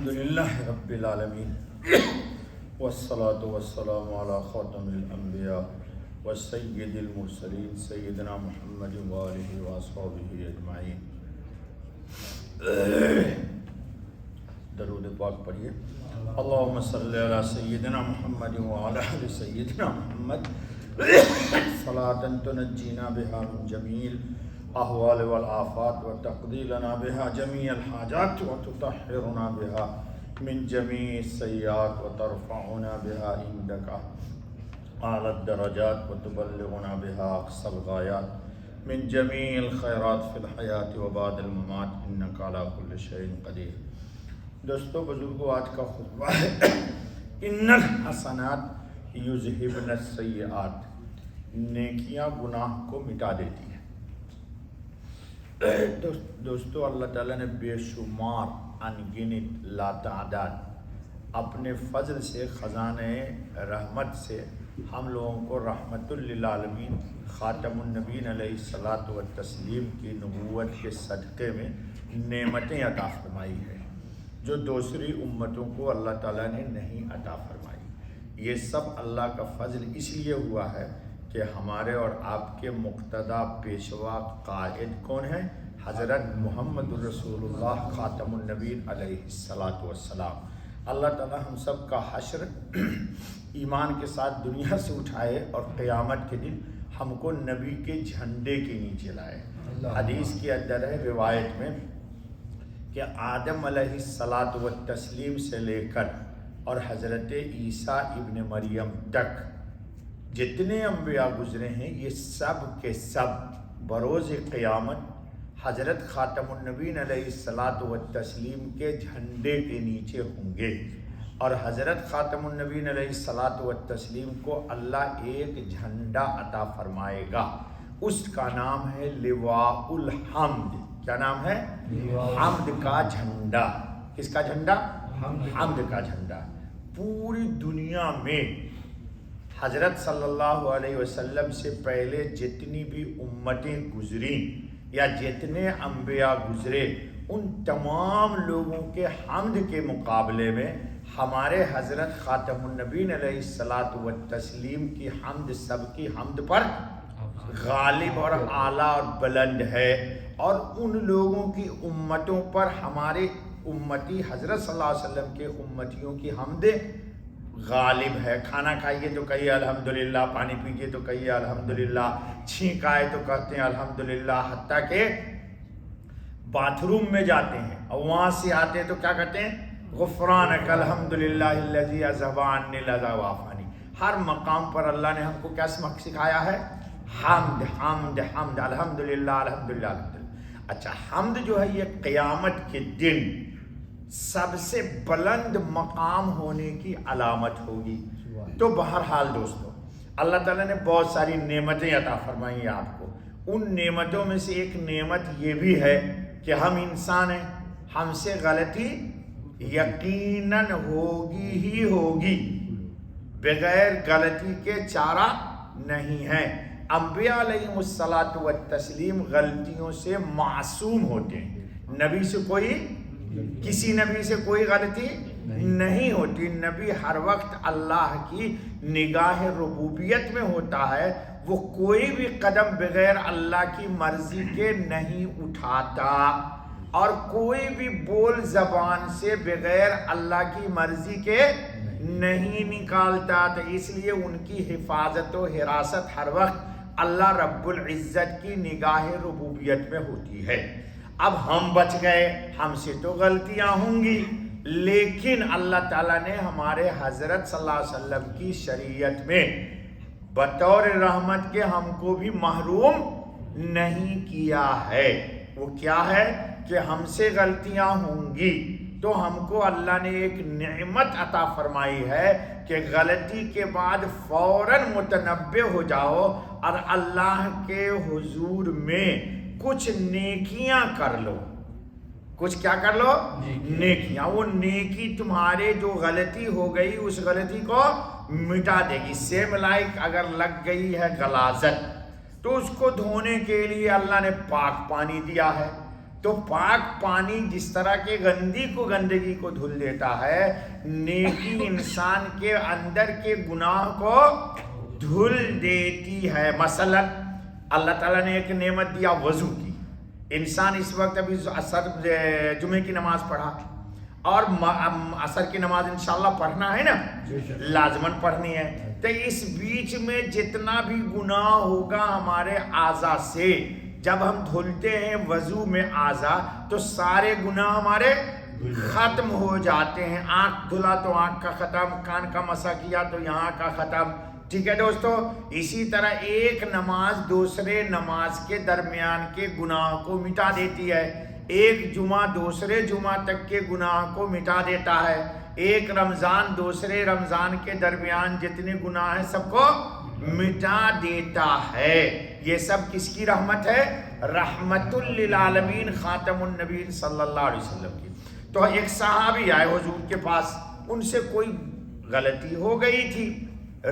الحمدللہ رب العالمین والصلاة والسلام علی خاتم الانبیاء والسید المرسلین سیدنا محمد وآلہ واصحابہ اجمعین۔ درود پاک پڑھیے۔ اللہم صلی علی سیدنا محمد وعلی آل سیدنا محمد صلاۃ تنجینا بہا من جمیع الاحوال والآفات وتقضی لنا بہا جمیع الحاجات وتطہرنا بہا من جمیع السیئات وترفعنا بہا عندک اعلی الدرجات وتبلغنا بہا اقصی الغایات من جمیع الخیرات فی الحیاة وبعد الممات انک علی کل شیء قدیر۔ دوستو بزرگو، آج کا خطبہ ہے ان الحسنات یذہبن السیئات، نیکیاں گناہ کو مٹا دیتی ہیں۔ دوستو اللہ تعالیٰ نے بے شمار انگنت لاتعداد اپنے فضل سے، خزانہ رحمت سے ہم لوگوں کو رحمت للعالمین خاتم النبیین علیہ الصلاۃ والتسلیم کی نبوت کے صدقے میں نعمتیں عطا فرمائی ہے جو دوسری امتوں کو اللہ تعالیٰ نے نہیں عطا فرمائی۔ یہ سب اللہ کا فضل اس لیے ہوا ہے کہ ہمارے اور آپ کے مقتدیٰ پیشوا قائد کون ہیں؟ حضرت محمد الرسول اللہ خاتم النبیین علیہ الصلاۃ والسلام۔ اللہ تعالیٰ ہم سب کا حشر ایمان کے ساتھ دنیا سے اٹھائے اور قیامت کے دن ہم کو نبی کے جھنڈے کے نیچے لائے۔ حدیث کے اندر ہے، روایت میں، کہ آدم علیہ الصلاۃ والتسلیم سے لے کر اور حضرت عیسیٰ ابن مریم تک جتنے انبیاء گزرے ہیں، یہ سب کے سب بروز قیامت حضرت خاتم النبیین علیہ الصلاۃ والتسلیم کے جھنڈے کے نیچے ہوں گے، اور حضرت خاتم النبیین علیہ الصلاۃ والتسلیم کو اللہ ایک جھنڈا عطا فرمائے گا، اس کا نام ہے لواء الحمد۔ کیا نام ہے؟ حمد کا جھنڈا۔ کس کا جھنڈا؟ حمد کا جھنڈا۔ پوری دنیا میں حضرت صلی اللہ علیہ وسلم سے پہلے جتنی بھی امتیں گزریں یا جتنے انبیاء گزرے، ان تمام لوگوں کے حمد کے مقابلے میں ہمارے حضرت خاتم النبیین علیہ الصلاۃ والتسلیم کی حمد سب کی حمد پر غالب اور اعلیٰ اور بلند ہے، اور ان لوگوں کی امتوں پر ہمارے امتی حضرت صلی اللہ علیہ وسلم کے امتیوں کی حمد غالب ہے۔ کھانا کھائیے تو کہیے الحمدللہ، پانی پیجیے تو کہیے الحمدللہ، چھینک آئے تو کہتے ہیں الحمدللہ، حتیٰ کہ باتھ روم میں جاتے ہیں اور وہاں سے آتے تو کیا کہتے ہیں؟ غفرانک الحمدللہ الذی اذھب عنی الأذی وعافانی۔ ہر مقام پر اللہ نے ہم کو کیا سکھایا ہے؟ حمد حمد حمد، الحمدللہ الحمدللہ الحمدللہ۔ اچھا، حمد جو ہے یہ قیامت کے دن سب سے بلند مقام ہونے کی علامت ہوگی۔ تو بہرحال دوستو، اللہ تعالیٰ نے بہت ساری نعمتیں عطا فرمائی ہیں آپ کو۔ ان نعمتوں میں سے ایک نعمت یہ بھی ہے کہ ہم انسان ہیں، ہم سے غلطی یقیناً ہوگی ہی ہوگی، بغیر غلطی کے چارہ نہیں ہے۔ انبیاء علیہم الصلاۃ والتسلیم غلطیوں سے معصوم ہوتے ہیں۔ نبی سے کسی نبی سے کوئی غلطی نہیں ہوتی۔ نبی ہر وقت اللہ کی نگاہ ربوبیت میں ہوتا ہے، وہ کوئی بھی قدم بغیر اللہ کی مرضی کے نہیں اٹھاتا، اور کوئی بھی بول زبان سے بغیر اللہ کی مرضی کے نہیں نکالتا۔ تو اس لیے ان کی حفاظت و حراست ہر وقت اللہ رب العزت کی نگاہ ربوبیت میں ہوتی ہے۔ اب ہم بچ گئے، ہم سے تو غلطیاں ہوں گی، لیکن اللہ تعالیٰ نے ہمارے حضرت صلی اللہ علیہ وسلم کی شریعت میں بطور رحمت کے ہم کو بھی محروم نہیں کیا ہے۔ وہ کیا ہے کہ ہم سے غلطیاں ہوں گی تو ہم کو اللہ نے ایک نعمت عطا فرمائی ہے کہ غلطی کے بعد فوراً متنبہ ہو جاؤ اور اللہ کے حضور میں کچھ نیکیاں کر لو۔ کچھ کیا کر لو؟ نیکیاں۔ وہ نیکی تمہارے جو غلطی ہو گئی اس غلطی کو مٹا دے گی۔ سیم لائک اگر لگ گئی ہے غلاظت تو اس کو دھونے کے لیے اللہ نے پاک پانی دیا ہے، تو پاک پانی جس طرح کے گندگی کو دھل دیتا ہے، نیکی انسان کے اندر کے گناہ کو دھل دیتی ہے۔ مثلا اللہ تعالیٰ نے ایک نعمت دیا وضو کی، انسان اس وقت ابھی جمعے کی نماز پڑھا اور عصر کی نماز انشاءاللہ پڑھنا ہے نا، لازماً پڑھنی ہے، تو اس بیچ میں جتنا بھی گناہ ہوگا ہمارے اعضاء سے، جب ہم دھلتے ہیں وضو میں اعضاء تو سارے گناہ ہمارے ختم ہو جاتے ہیں۔ آنکھ دھلا تو آنکھ کا ختم، کان کا مسح کیا تو یہاں کا ختم، ٹھیک ہے دوستو۔ اسی طرح ایک نماز دوسرے نماز کے درمیان کے گناہ کو مٹا دیتی ہے، ایک جمعہ دوسرے جمعہ تک کے گناہ کو مٹا دیتا ہے، ایک رمضان دوسرے رمضان کے درمیان جتنے گناہ ہیں سب کو مٹا دیتا ہے۔ یہ سب کس کی رحمت ہے؟ رحمت للعالمین خاتم النبیین صلی اللہ علیہ وسلم کی۔ تو ایک صحابی آئے حضور کے پاس، ان سے کوئی غلطی ہو گئی تھی،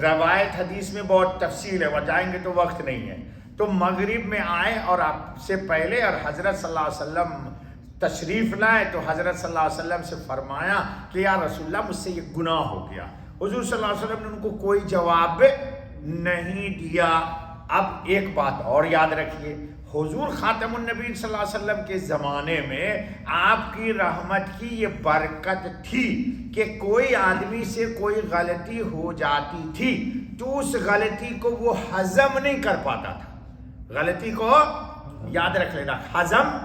روایت حدیث میں بہت تفصیل ہے، بتائیں گے تو وقت نہیں ہے، تو مغرب میں آئے اور آپ سے پہلے اور حضرت صلی اللہ علیہ وسلم تشریف لائے، تو حضرت صلی اللہ علیہ وسلم سے فرمایا کہ یا رسول اللہ مجھ سے یہ گناہ ہو گیا۔ حضور صلی اللہ علیہ وسلم نے ان کو کوئی جواب نہیں دیا۔ اب ایک بات اور یاد رکھیے، حضور خاتم النبی صلی اللہ علیہ وسلم کے زمانے میں آپ کی رحمت کی یہ برکت تھی کہ کوئی آدمی سے کوئی غلطی ہو جاتی تھی تو اس غلطی کو وہ ہضم نہیں کر پاتا تھا، غلطی کو یاد رکھ لینا، ہضم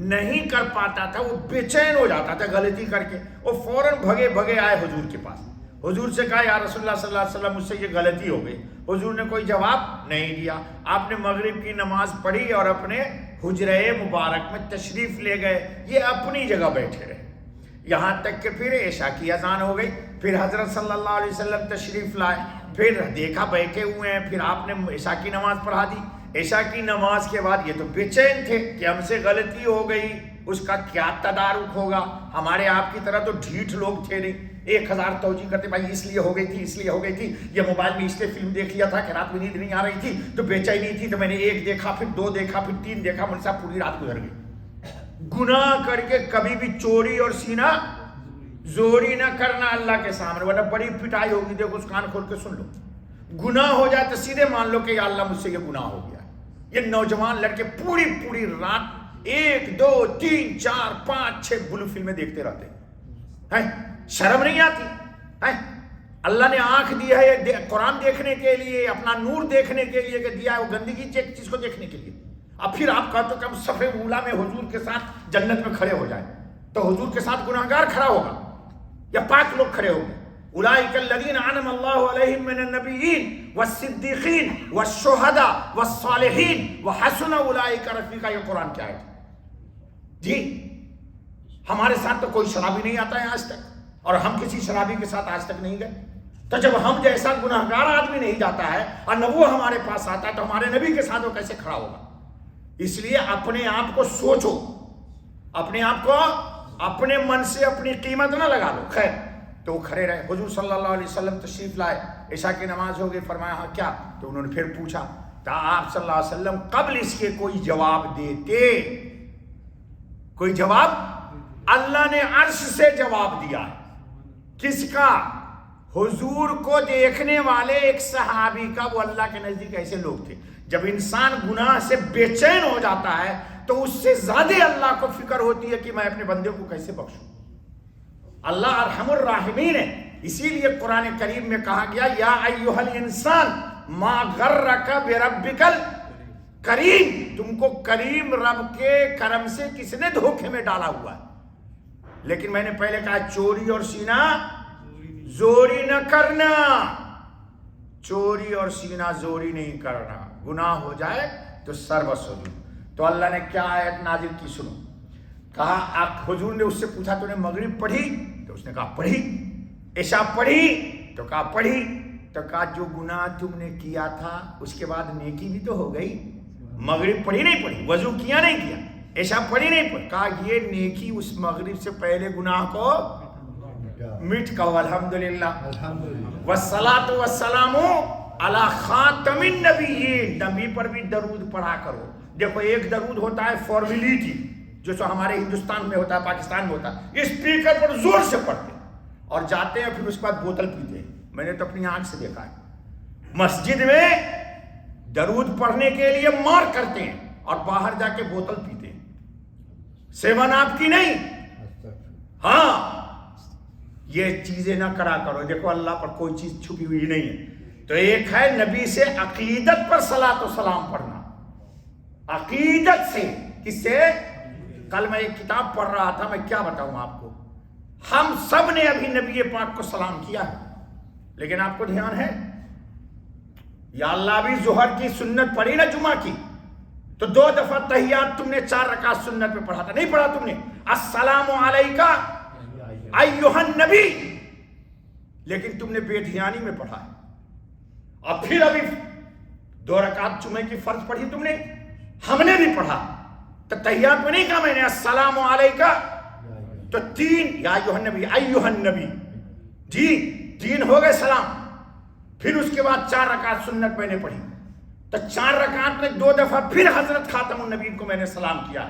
نہیں کر پاتا تھا، وہ بے چین ہو جاتا تھا غلطی کر کے، وہ فوراً بھگے آئے حضور کے پاس، حضور سے کہا یا رسول اللہ صلی اللہ علیہ وسلم مجھ سے یہ غلطی ہو گئی۔ حضور نے کوئی جواب نہیں دیا، آپ نے مغرب کی نماز پڑھی اور اپنے حجرہ مبارک میں تشریف لے گئے، یہ اپنی جگہ بیٹھے رہے، یہاں تک کہ پھر عشاء کی اذان ہو گئی، پھر حضرت صلی اللہ علیہ وسلم تشریف لائے، پھر دیکھا بیٹھے ہوئے ہیں، پھر آپ نے عشاء کی نماز پڑھا دی۔ عشاء کی نماز کے بعد یہ تو بے چین تھے کہ ہم سے غلطی ہو گئی، اس کا کیا تدارک ہوگا، ہمارے آپ کی طرح تو ڈھیٹ لوگ تھے نہیں، 1000 توجہ کرتے، بھائی اس لیے ہو گئی تھی، اس لیے ہو گئی تھی، یہ موبائل میں اس لیے فلم دیکھ لیا تھا کہ رات میں نیند نہیں آ رہی تھی تو بے چینی تھی، تو میں نے 1 دیکھا، پھر 2 دیکھا، پھر 3 دیکھا، مجھ سے پوری رات گزر گئی۔ گناہ کر کے کبھی بھی چوری اور سینہ زوری نہ کرنا اللہ کے سامنے، ورنہ بڑی پٹائی ہوگی، دیکھو اس کان کھول کے سن لو، گناہ ہو جائے تو سیدھے مان لو کہ یا اللہ مجھ سے یہ گناہ ہو گیا۔ یہ نوجوان لڑکے پوری رات 1 2 3 4 5 6 بلو فلمیں دیکھتے رہتے ہیں، شرم نہیں آتی ہے؟ اللہ نے آنکھ دی ہے قرآن دیکھنے کے لیے، اپنا نور دیکھنے کے لیے کہ دیا ہے، وہ گندگی چیز کو دیکھنے کے لیے، اب پھر آپ کہتے ہو کہ ہم صف اولا میں حضور کے ساتھ جنت میں کھڑے ہو جائیں، تو حضور کے ساتھ گناہگار کھڑا ہوگا یا پاک لوگ کھڑے ہوں گے؟ اولئک الذین انعم اللہ علیہم من النبیین والصدیقین والشہداء والصالحین وحسن اولئک رفیقا۔ یہ قرآن کی آیت ہے جی۔ ہمارے ساتھ تو کوئی شرابی نہیں آتا ہے آج تک، اور ہم کسی شرابی کے ساتھ آج تک نہیں گئے، تو جب ہم جیسا گناہگار آدمی نہیں جاتا ہے اور نہ وہ ہمارے پاس آتا ہے تو ہمارے نبی کے ساتھ وہ کیسے کھڑا ہوگا؟ اس لیے اپنے آپ کو سوچو، اپنے آپ کو اپنے من سے اپنی قیمت نہ لگا لو۔ خیر، تو وہ کھڑے رہے، حضور صلی اللہ علیہ وسلم تشریف لائے، عشاء کی نماز ہو گئی، فرمایا ہاں کیا؟ تو انہوں نے پھر پوچھا، تو آپ صلی اللہ علیہ وسلم قبل اس کے کوئی جواب دیتے، کوئی جواب؟ اللہ نے عرش سے جواب دیا۔ کس کا؟ حضور کو دیکھنے والے ایک صحابی کا، وہ اللہ کے نزدیک ایسے لوگ تھے، جب انسان گناہ سے بے چین ہو جاتا ہے تو اس سے زیادہ اللہ کو فکر ہوتی ہے کہ میں اپنے بندے کو کیسے بخشوں۔ اللہ ارحم الراحمین ہے، اسی لیے قرآن کریم میں کہا گیا یا ایھا الانسان ما غرک بربک الکریم، تم کو کریم رب کے کرم سے کس نے دھوکے میں ڈالا ہوا ہے؟ لیکن میں نے پہلے کہا چوری اور سینہ زوری نہ کرنا، چوری اور سینہ زوری نہیں کرنا، گناہ ہو جائے تو سر بسولی۔ تو اللہ نے کیا آیت نازل کی سنو، کہا حضور نے اس سے پوچھا تو نے مغرب پڑھی؟ تو اس نے کہا پڑھی۔ عشاء پڑھی؟ تو کہا پڑھی۔ تو کہا جو گناہ تم نے کیا تھا اس کے بعد نیکی بھی تو ہو گئی، مغرب پڑھی نہیں پڑھی، وضو کیا نہیں کیا، عشاء پڑھی نہیں پڑھی، کہا یہ نیکی اس مغرب سے پہلے گناہ کو مٹ کہو الحمدللہ والصلاۃ والسلام علی خاتم النبیین، نبی پر بھی درود پڑھا کرو۔ دیکھو ایک درود ہوتا ہے فارمیلٹی، جو سو ہمارے ہندوستان میں ہوتا ہے، پاکستان میں ہوتا ہے، اسپیکر پر زور سے پڑھتے اور جاتے ہیں، پھر اس کے بعد بوتل پیتے ہیں. میں نے تو اپنی آنکھ سے دیکھا ہے. مسجد میں درود پڑھنے کے لیے مار کرتے ہیں اور باہر جا کے بوتل پیتے ہیں. سیون آپ کی نہیں. ہاں یہ چیزیں نہ کرا کرو. دیکھو اللہ پر کوئی چیز چھپی ہوئی نہیں ہے. تو ایک ہے نبی سے عقیدت پر صلاۃ و سلام پڑھنا، عقیدت سے. کس سے؟ کل میں ایک کتاب پڑھ رہا تھا، میں کیا بتاؤں آپ کو. ہم سب نے ابھی نبی پاک کو سلام کیا ہے، لیکن آپ کو دھیان ہے یا اللہ بھی ظہر کی سنت پڑھی نا جمعہ کی، تو 2 دفعہ تحیات تم نے 4 رکعت سنت میں پڑھا تھا، نہیں پڑھا تم نے؟ السلام علیکہ ایھا النبی، لیکن تم نے بے دھیانی میں پڑھا ہے. اور پھر ابھی 2 رکعت جمعے کی فرض پڑھی تم نے، ہم نے بھی پڑھا. تو تحیات میں نہیں کہا میں نے السلام علیکہ، تو 3 یا ایھا النبی، ایھا النبی، جی 3 ہو گئے سلام. پھر اس کے بعد 4 رکعت سنت میں نے پڑھی. تو 4 رکعت میں 2 دفعہ پھر حضرت خاتم النبی کو میں نے سلام کیا.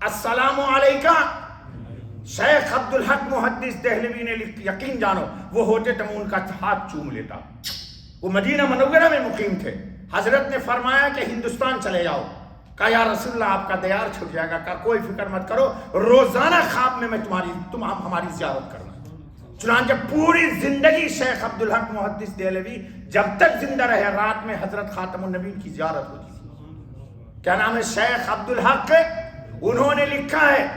السلام علیکہ. شیخ عبدالحق محدث دہلوی نے یقین جانو وہ ہوتے تو میں ان کا ہاتھ چوم لیتا. وہ مدینہ منورہ میں مقیم تھے. حضرت نے فرمایا کہ ہندوستان چلے جاؤ. کہا یا رسول اللہ آپ کا دیار چھوٹ جائے گا. کہا کوئی فکر مت کرو، روزانہ خواب میں تم ہماری زیارت کرنا. چنانچہ پوری زندگی شیخ عبدالحق محدث دہلوی جب تک زندہ رہے رات میں حضرت خاتم النبی کی زیارت ہوتی تھی. کیا نام ہے؟ شیخ عبدالحق. انہوں نے لکھا ہے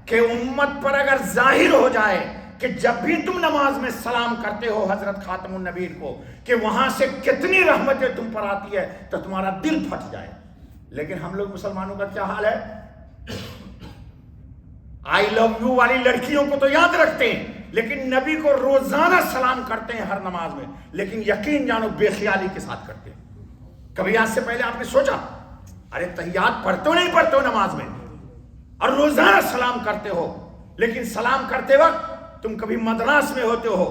کہ امت پر اگر ظاہر ہو جائے کہ جب بھی تم نماز میں سلام کرتے ہو حضرت خاتم النبی کو کہ وہاں سے کتنی رحمتیں تم پر آتی ہے تو تمہارا دل پھٹ جائے. لیکن ہم لوگ مسلمانوں کا کیا حال ہے؟ آئی لو یو والی لڑکیوں کو تو یاد رکھتے ہیں، لیکن نبی کو روزانہ سلام کرتے ہیں ہر نماز میں، لیکن یقین جانو بے خیالی کے ساتھ کرتے ہیں. کبھی آج سے پہلے آپ نے سوچا ارے تحیات پڑھتے ہو نہیں پڑھتے ہو نماز میں اور روزانہ سلام کرتے ہو، لیکن سلام کرتے وقت تم کبھی مدراس میں ہوتے ہو،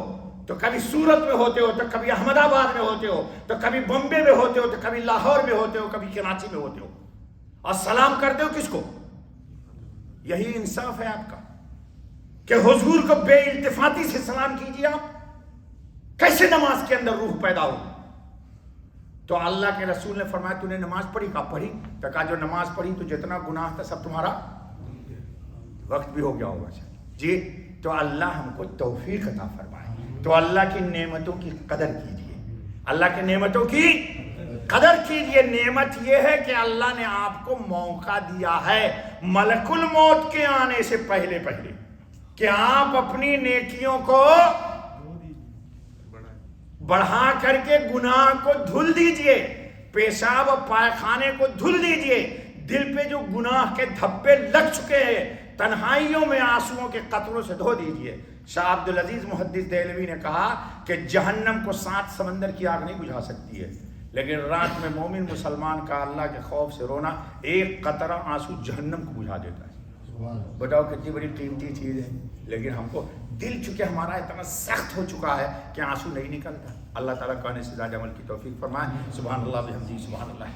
تو کبھی سورت میں ہوتے ہو، تو کبھی احمد آباد میں ہوتے ہو، تو کبھی بمبے میں ہوتے ہو، تو کبھی لاہور میں ہوتے ہو، کبھی کراچی میں ہوتے ہو، اور سلام کرتے ہو کس کو؟ یہی انصاف ہے آپ کا کہ حضور کو بے التفاتی سے سلام کیجیے. آپ کیسے نماز کے اندر روح پیدا ہو؟ تو اللہ کے رسول نے فرمایا تو نے نماز پڑھی؟ کہا پڑھی. تو کہا جو نماز پڑھی تو جتنا گناہ تھا سب تمہارا وقت بھی ہو گیا ہوگا. جی تو اللہ ہم کو توفیق عطا فرمائے. تو اللہ کی نعمتوں کی قدر کیجیے، اللہ کی نعمتوں کی قدر کیجیے. نعمت یہ ہے کہ اللہ نے آپ کو موقع دیا ہے ملک الموت کے آنے سے پہلے کہ آپ اپنی نیکیوں کو بڑھا کر کے گناہ کو دھل دیجئے، پیشاب و پائخانے کو دھل دیجئے. دل پہ جو گناہ کے دھبے لگ چکے ہیں تنہائیوں میں آنسوؤں کے قطروں سے دھو دیجئے. شاہ عبدالعزیز محدث دہلوی نے کہا کہ جہنم کو 7 سمندر کی آگ نہیں بجھا سکتی ہے، لیکن رات میں مومن مسلمان کا اللہ کے خوف سے رونا 1 قطرہ آنسو جہنم کو بجھا دیتا ہے. بتاؤ کتنی بڑی قیمتی چیز ہے. لیکن ہم کو دل چکے ہمارا اتنا سخت ہو چکا ہے کہ آنسو نہیں نکلتا. اللہ تعالیٰ کہنے سے زیادہ عمل کی توفیق فرمائے. سبحان اللہ بحمدہ، سبحان اللہ.